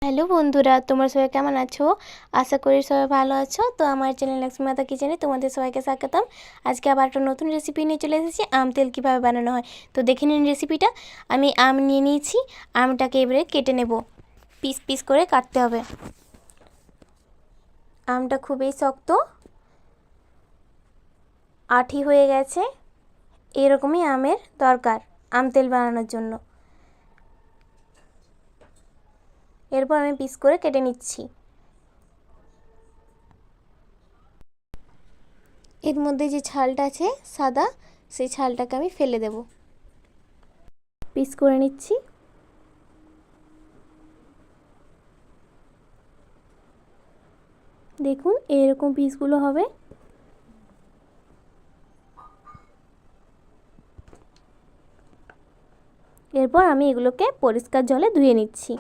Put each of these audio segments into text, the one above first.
Hello বন্ধুরা, তোমরা সবাই কেমন আছো? আশা করি সবাই ভালো আছো। তো আমার চ্যানেল লক্ষ্মীমাতা কিচেনে তোমাদের সবাইকে স্বাগতম। আজকে আবার একটা নতুন রেসিপি নিয়ে চলে এসেছি, আম তেল কীভাবে বানানো হয়। তো দেখে নিন রেসিপিটা। আমি আম নিয়ে নিয়েছি, আমটাকে এবারে কেটে নেব। পিস পিস করে কাটতে হবে। আমটা খুবই শক্ত, আঠি হয়ে গেছে। এরকমই আমের দরকার আম তেল বানানোর জন্য। এরপর আমি পিস করে কেটে নিচ্ছি। এর মধ্যে যে ছালটা আছে সাদা, সেই ছালটাকে আমি ফেলে দেব। পিস করে নিচ্ছি। দেখুন এরকম পিসগুলো হবে। এরপর আমি এগুলোকে পরিষ্কার জলে ধুয়ে নিচ্ছি।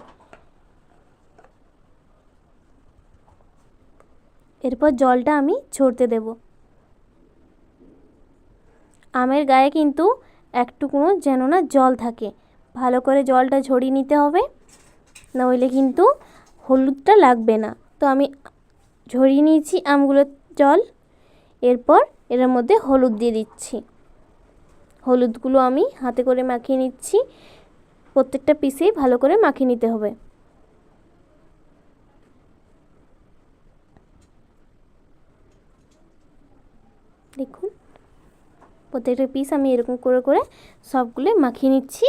এরপর জলটা আমি ঝরতে দেব। আমের গায়ে কিন্তু একটুকুও যেন না জল থাকে, ভালো করে জলটা ঝরিয়ে নিতে হবে, নইলে কিন্তু হলুদটা লাগবে না। তো আমি ঝরিয়ে নিয়েছি আমগুলোর জল। এরপর এর মধ্যে হলুদ দিয়ে দিচ্ছি। হলুদগুলো আমি হাতে করে মাখিয়ে নিচ্ছি। প্রত্যেকটা পিসেই ভালো করে মাখিয়ে নিতে হবে। দেখুন প্রত্যেকটা পিস আমি এরকম করে করে সবগুলো মাখিয়ে নিচ্ছি।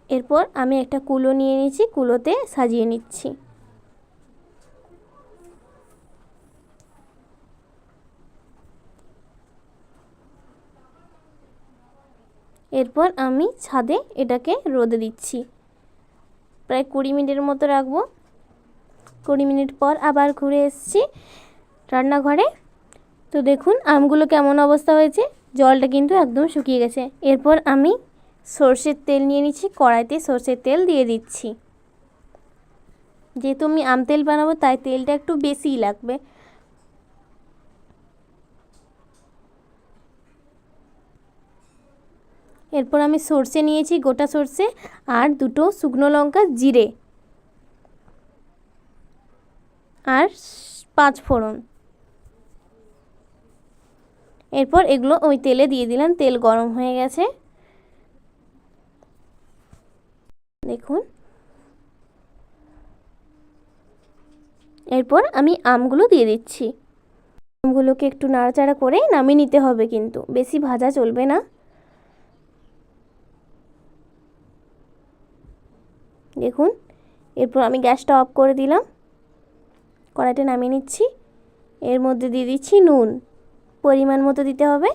এরপর আমি একটা কুলো নিয়ে নিয়েছি, কুলোতে সাজিয়ে নিচ্ছি। এরপর আমি ছাদে এটাকে রোদে দিচ্ছি। প্রায় 20 মিনিটের মতো রাখবো। 20 মিনিট পর আবার ঘুরে এসেছি রান্নাঘরে। তো দেখুন আমগুলো কেমন অবস্থা হয়েছে, জলটা কিন্তু একদম শুকিয়ে গেছে। এরপর আমি সর্ষের তেল নিয়ে নিচ্ছি, কড়াইতে সর্ষের তেল দিয়ে দিচ্ছি। যেহেতু আমি আম তেল বানাবো তাই তেলটা একটু বেশিই লাগবে। এরপর আমি সর্ষে নিয়েছি, গোটা সর্ষে, আর 2টো শুকনো লঙ্কা, জিরে আর 5 ফোড়ন। এরপর এগুলো ওই তেলে দিয়ে দিলাম। তেল গরম হয়ে গেছে দেখুন। এরপর আমি আমগুলো দিয়ে দিচ্ছি। আমগুলোকে একটু নাড়াচাড়া করে নামিয়ে নিতে হবে, কিন্তু বেশি ভাজা চলবে না। দেখুন এরপর আমি গ্যাসটা অফ করে দিলাম, কড়াইটা নামিয়ে নিচ্ছি। এর মধ্যে দিয়ে দিচ্ছি নুন, পরিমাণ মতো দিতে হবে।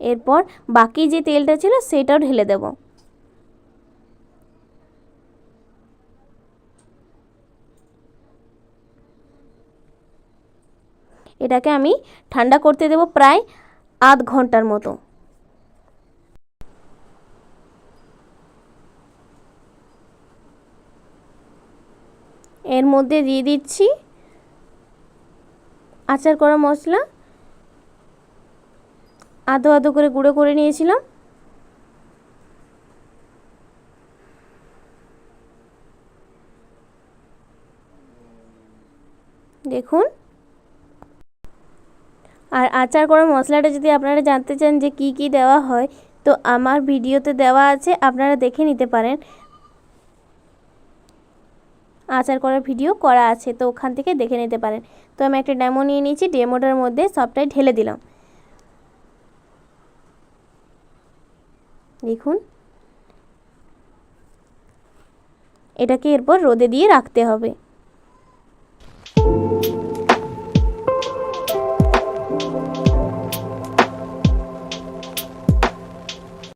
এরপর বাকি যে তেলটা ছিল সেটাও ঢেলে দেব। এটাকে আমি ঠান্ডা করতে দেব প্রায় আধ ঘন্টার মতো। এর মধ্যে দিয়ে দিচ্ছি আচার করা মশলা, আধো আধো করে গুঁড়ো করে নিয়েছিলাম। দেখুন। আর আচার করা মশলাটা যদি আপনারা জানতে চান যে কি কি দেওয়া হয়, তো আমার ভিডিওতে দেওয়া আছে, আপনারা দেখে নিতে পারেন। আচার করার ভিডিও করা আছে, তো ওখান থেকে দেখে নিতে পারেন। তো আমি একটা ডেমো নিয়ে নিয়েছি, ডেমোটার মধ্যে সবটাই ঢেলে দিলাম। দেখুন এটাকে এরপর রোদে দিয়ে রাখতে হবে।